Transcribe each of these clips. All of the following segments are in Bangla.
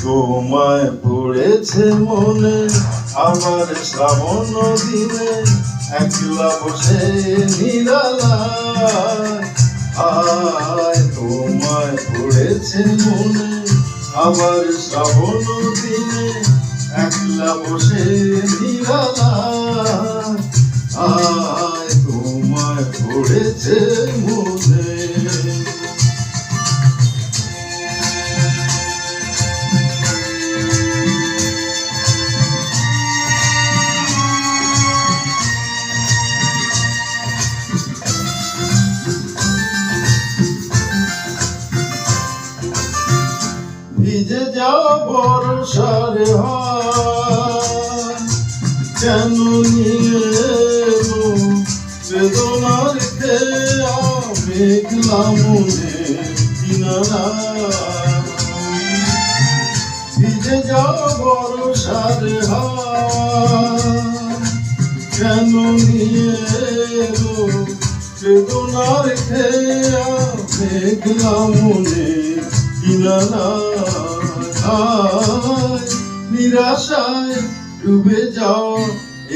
তোমায় পড়েছে মনে আবার শ্রাবণ দিনে একলা বসে নিরালায় আয় তোমায় পড়েছে মনে আবার শ্রাবণ দিনে একলা বসে নিরালায় আয় তোমায় পড়েছে মনে ভিজে যাওয়া বর্ষার হাত কেন নিয়ে এলো বেদনার খেয়া মেঘলা মনে কিনারা ভিজে যাওয়া বর্ষার হাত কেন নিয়ে এলো বেদনার খেয়া মেঘলা মনে নিরাশায় ডুবে যাও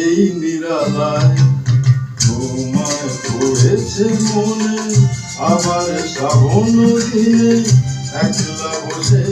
এই নিরালায় তোমায় পড়েছে মনে আবার শ্রাবণ দিনে একলা বসে